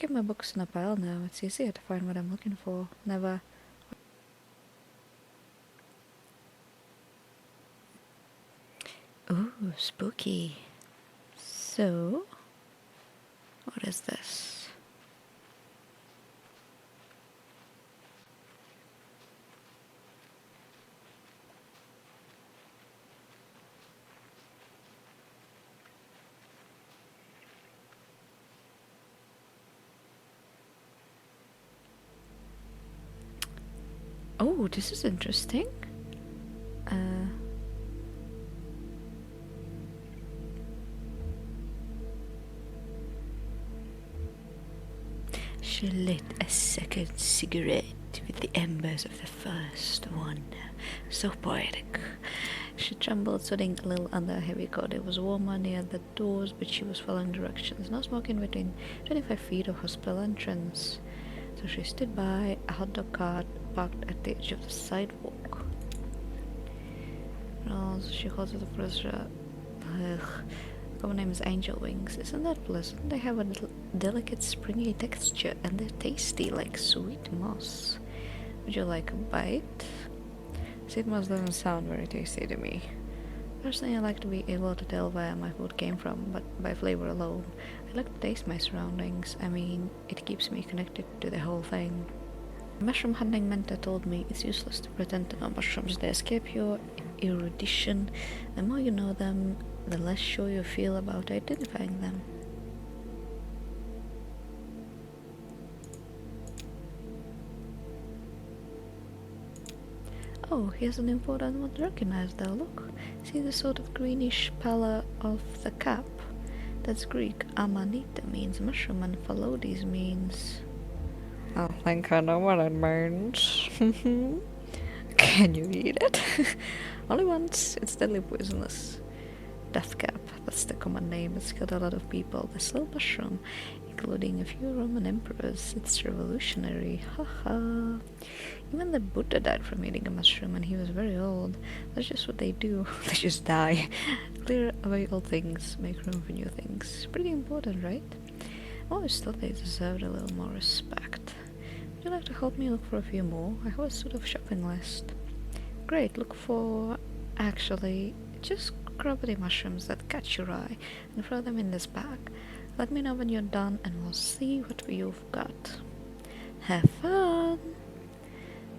keep my books in a pile now. It's easier to find what I'm looking for. Never. Ooh, spooky. So, what is this? Oh, this is interesting. She lit a second cigarette with the embers of the first one. So poetic. She trembled, sweating a little under a heavy coat. It was warmer near the doors, but she was following directions. No smoking between 25 feet of hospital entrance. So she stood by a hot dog cart parked at the edge of the sidewalk. Well, she calls it the first. Common name is angel wings. Isn't that pleasant? They have a little delicate springy texture and they're tasty like sweet moss. Would you like a bite? Sweet moss doesn't sound very tasty to me. Personally, I like to be able to tell where my food came from, but by flavor alone. I like to taste my surroundings. I mean, it keeps me connected to the whole thing. A mushroom hunting mentor told me it's useless to pretend to know mushrooms. They escape your erudition. The more you know them, the less sure you feel about identifying them. Oh, here's an important one to recognize though, look. See the sort of greenish pallor of the cap? That's Greek. Amanita means mushroom and Phallodes means... I think I know what it means. Can you eat it? Only once. It's deadly poisonous. Death cap, that's the common name. It's killed a lot of people. This little mushroom, including a few Roman emperors. It's revolutionary. Haha. Even the Buddha died from eating a mushroom and he was very old. That's just what they do. They just die. Clear away old things, make room for new things. Pretty important, right? I always thought they deserved a little more respect. Would you like to help me look for a few more? I have a sort of shopping list. Great, look for... Actually, just grab the mushrooms that catch your eye and throw them in this bag. Let me know when you're done and we'll see what you've got. Have fun!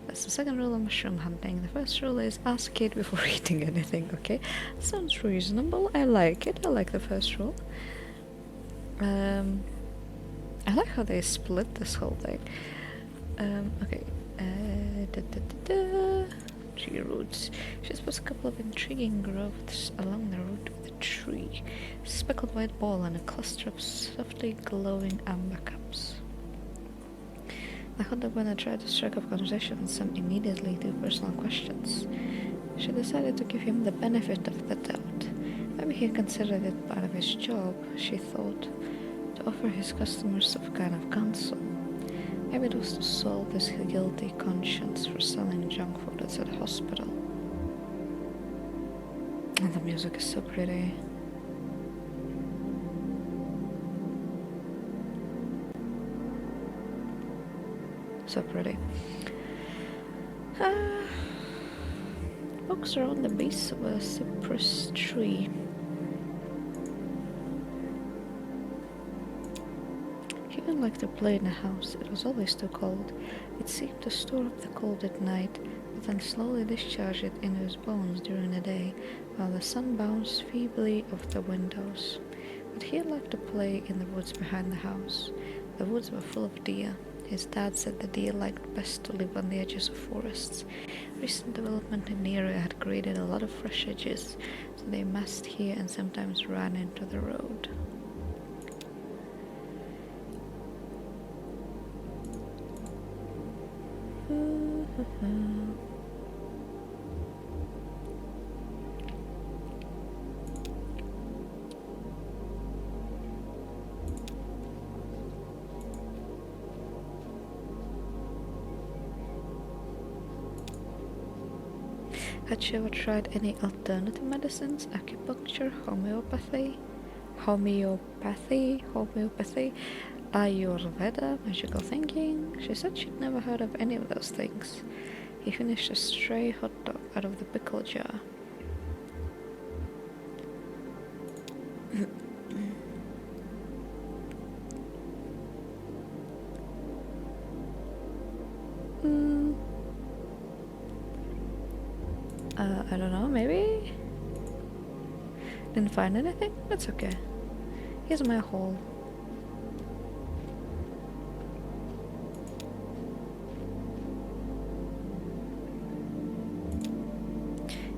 That's the second rule of mushroom hunting. The first rule is ask it before eating anything, okay? Sounds reasonable. I like it. I like the first rule. I like how they split this whole thing. Okay. Tree roots. She spots a couple of intriguing growths along the root of the tree. A speckled white ball and a cluster of softly glowing amber cups. I thought that when I tried to strike up conversation with some immediately to personal questions, she decided to give him the benefit of the doubt. Maybe he considered it part of his job, she thought, to offer his customers some kind of counsel. Maybe it was to solve his guilty conscience for selling junk food at the hospital. And the music is so pretty. So pretty. Books are on the base of a cypress tree. He didn't like to play in the house. It was always too cold. It seemed to store up the cold at night, but then slowly discharge it into his bones during the day, while the sun bounced feebly off the windows. But he liked to play in the woods behind the house. The woods were full of deer. His dad said the deer liked best to live on the edges of forests. Recent development in the area had created a lot of fresh edges, so they massed here and sometimes ran into the road. Had she ever tried any alternative medicines? Acupuncture? Homeopathy? Ayurveda, magical thinking. She said she'd never heard of any of those things. He finished a stray hot dog out of the pickle jar. I don't know, maybe? Didn't find anything? That's okay. Here's my haul.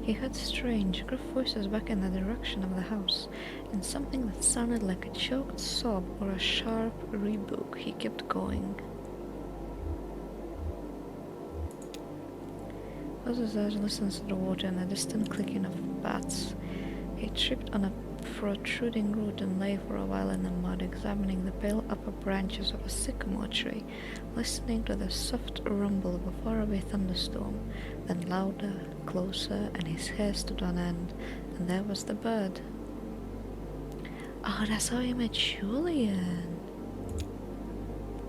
He heard strange, gruff voices back in the direction of the house, and something that sounded like a choked sob or a sharp rebuke. He kept going. Ozazaj listens to the water and the distant clicking of bats. He tripped on a protruding root and lay for a while in the mud, examining the pale upper branches of a sycamore tree, listening to the soft rumble of a faraway thunderstorm, then louder, closer, and his hair stood on end, and there was the bird. Oh, that's how he met Julian!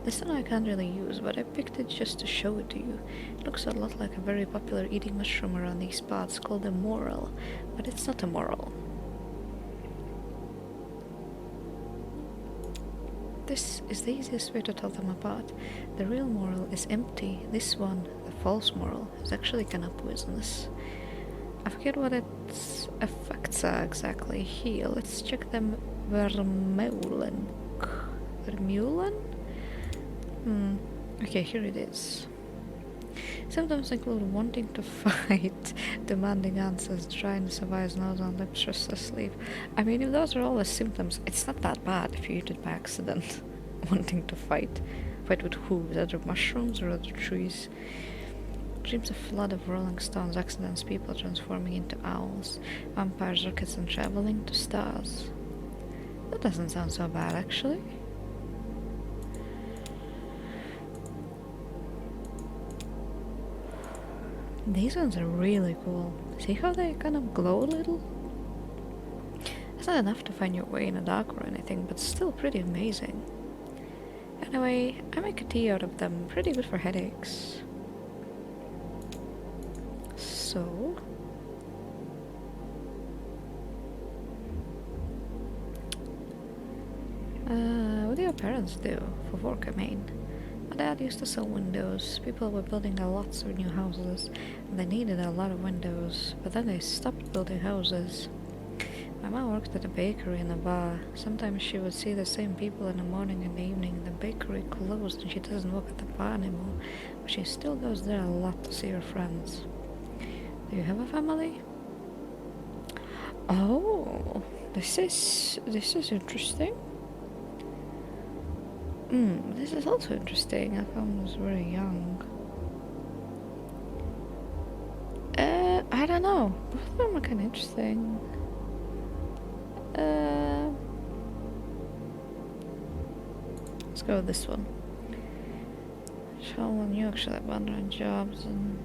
This one I can't really use, but I picked it just to show it to you. It looks a lot like a very popular eating mushroom around these parts called a morel, but it's not a morel. This is the easiest way to tell them apart. The real morel is empty. This one, the false morel, is actually kinda poisonous. I forget what its effects are exactly here. Let's check them. Vermeulen? Okay, here it is. Symptoms include wanting to fight, demanding answers, trying to survive, nose on lips, restless sleep. I mean, if those are all the symptoms, it's not that bad if you eat it by accident. Wanting to fight. Fight with who? With other mushrooms or other trees? Dreams a flood of rolling stones, accidents, people transforming into owls, vampires, rockets, and traveling to stars. That doesn't sound so bad, actually. These ones are really cool. See how they kind of glow a little? It's not enough to find your way in the dark or anything, but still pretty amazing. Anyway, I make a tea out of them, pretty good for headaches. So... what do your parents do for work, I mean? My dad used to sell windows. People were building lots of new houses, and they needed a lot of windows, but then they stopped building houses. My mom worked at a bakery and a bar. Sometimes she would see the same people in the morning and the evening. The bakery closed and she doesn't work at the bar anymore, but she still goes there a lot to see her friends. Do you have a family? Oh, this is interesting. This is also interesting. I was very young. I don't know. Both of them are kind of interesting. Let's go with this one. Show when you actually abandoned jobs and...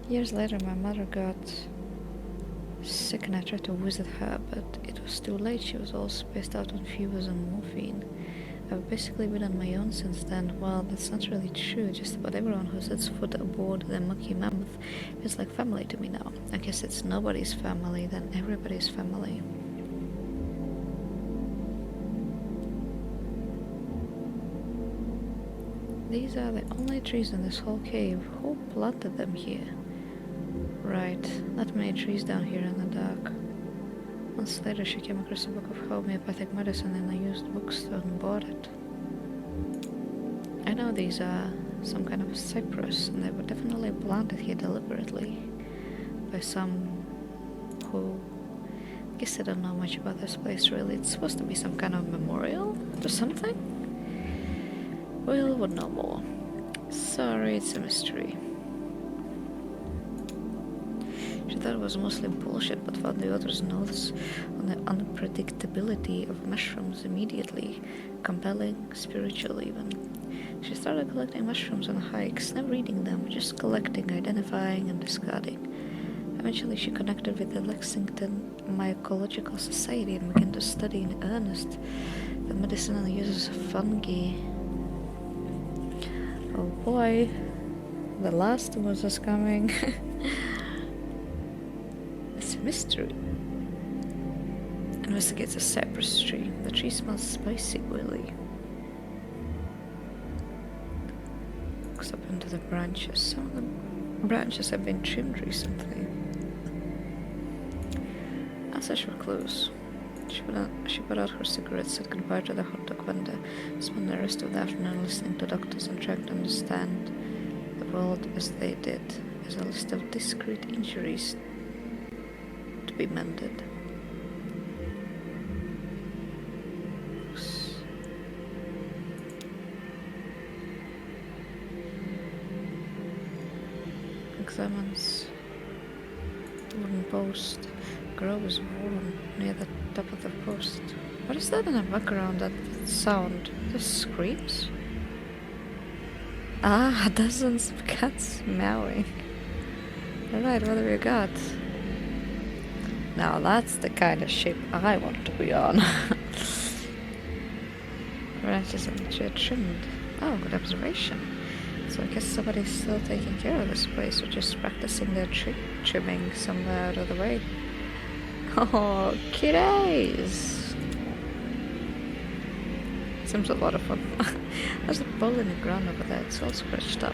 Years later, my mother got sick and I tried to visit her, but it was too late. She was all spaced out on fevers and morphine. I've basically been on my own since then. Well, that's not really true. Just about everyone who sets foot aboard the Mucky Mammoth feels like family to me now. I guess it's nobody's family, then everybody's family. These are the only trees in this whole cave. Who planted them here? Right, not many trees down here in the dark. Months later she came across a book of homeopathic medicine in a used bookstore and bought it. I know these are some kind of cypress, and they were definitely planted here deliberately by some who... I guess I don't know much about this place really. It's supposed to be some kind of memorial or something? We'll know more. Sorry, it's a mystery. She thought it was mostly bullshit, but found the author's notes on the unpredictability of mushrooms immediately compelling, spiritual even. She started collecting mushrooms on hikes, never eating them, just collecting, identifying, and discarding. Eventually, she connected with the Lexington Mycological Society and began to study in earnest the medicinal uses of fungi. Oh boy, the last was just coming. It's a mystery. Investigates a cypress tree. The tree smells spicy, oily. Looks up into the branches. Some of the branches have been trimmed recently. As such were clues. She put out her cigarette, said goodbye to the hot dog vendor, spent the rest of the afternoon listening to doctors and trying to understand the world as they did, as a list of discrete injuries to be mended. Examines the wooden post. Grove is worn near the top of the post. What is that in the background? That sound? The screams? Ah, dozens of cats meowing. Alright, what have we got? Now that's the kind of ship I want to be on. Branches and tree trimmed. Oh, good observation. So I guess somebody's still taking care of this place, or just practicing their tree trimming somewhere out of the way. Oh, kitties! Seems a lot of fun. There's a bowl in the ground over there, it's all scratched up.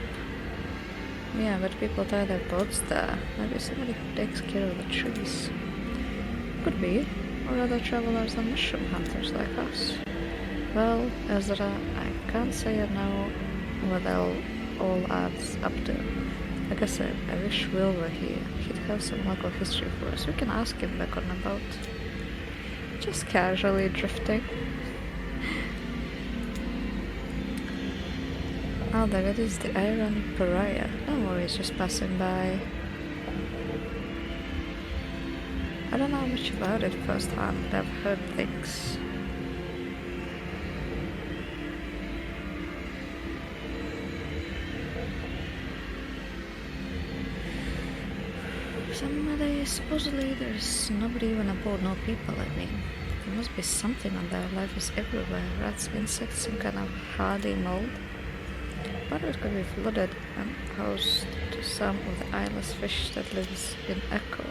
Yeah, but people tie their boats there. Maybe somebody who takes care of the trees. Could be. Or other travelers and mushroom hunters like us. Well, Ezra, I can't say I know what they'll all adds up to. Like I said, I wish Will were here. He'd have some local history for us. We can ask him back on the boat. Just casually drifting. Oh, there it is, the Iron Pariah. Don't worry, it's just passing by. I don't know much about it firsthand, but I've heard things. Supposedly there's nobody even aboard, no people, I mean. There must be something on there. Life is everywhere. Rats, insects, some kind of hardy mold. Part of it could be flooded and host to some of the eyeless fish that lives in Echo.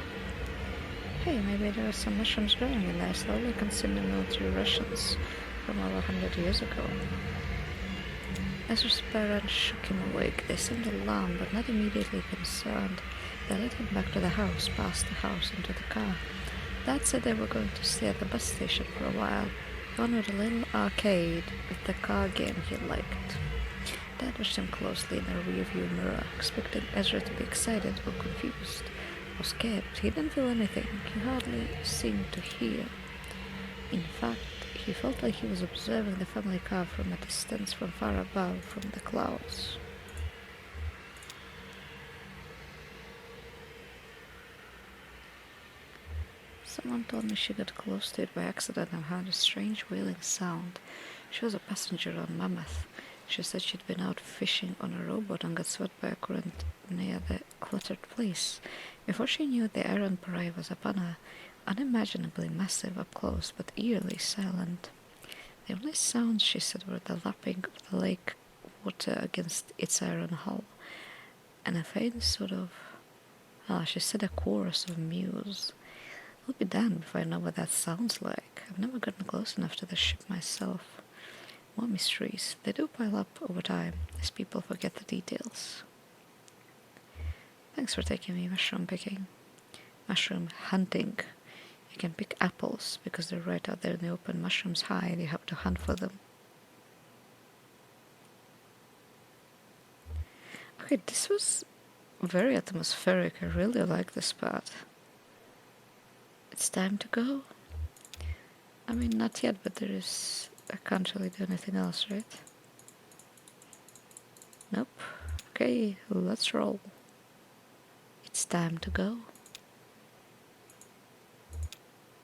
Hey, maybe there are some mushrooms growing in there, slowly consuming military rations from over 100 years ago. Ezra's parents shook him awake. They seemed alarmed, but not immediately concerned. They led him back to the house, past the house, into the car. Dad said they were going to stay at the bus station for a while, one with a little arcade with the car game he liked. Dad watched him closely in the rearview mirror, expecting Ezra to be excited or confused or scared. He didn't feel anything. He hardly seemed to hear. In fact, he felt like he was observing the family car from a distance, from far above, from the clouds. Someone told me she got close to it by accident and heard a strange wailing sound. She was a passenger on Mammoth. She said she'd been out fishing on a rowboat and got swept by a current near the cluttered place. Before she knew it, the Iron Pariah was upon her, unimaginably massive up close, but eerily silent. The only sounds, she said, were the lapping of the lake water against its iron hull, and a faint sort of... she said a chorus of mews. I'll be damned if I know what that sounds like. I've never gotten close enough to the ship myself. More mysteries. They do pile up over time, as people forget the details. Thanks for taking me mushroom picking. Mushroom hunting. You can pick apples, because they're right out there in the open. Mushrooms hide, you have to hunt for them. Okay, this was very atmospheric. I really like this part. It's time to go. I mean, not yet, but I can't really do anything else, right? Nope. Okay, let's roll. It's time to go.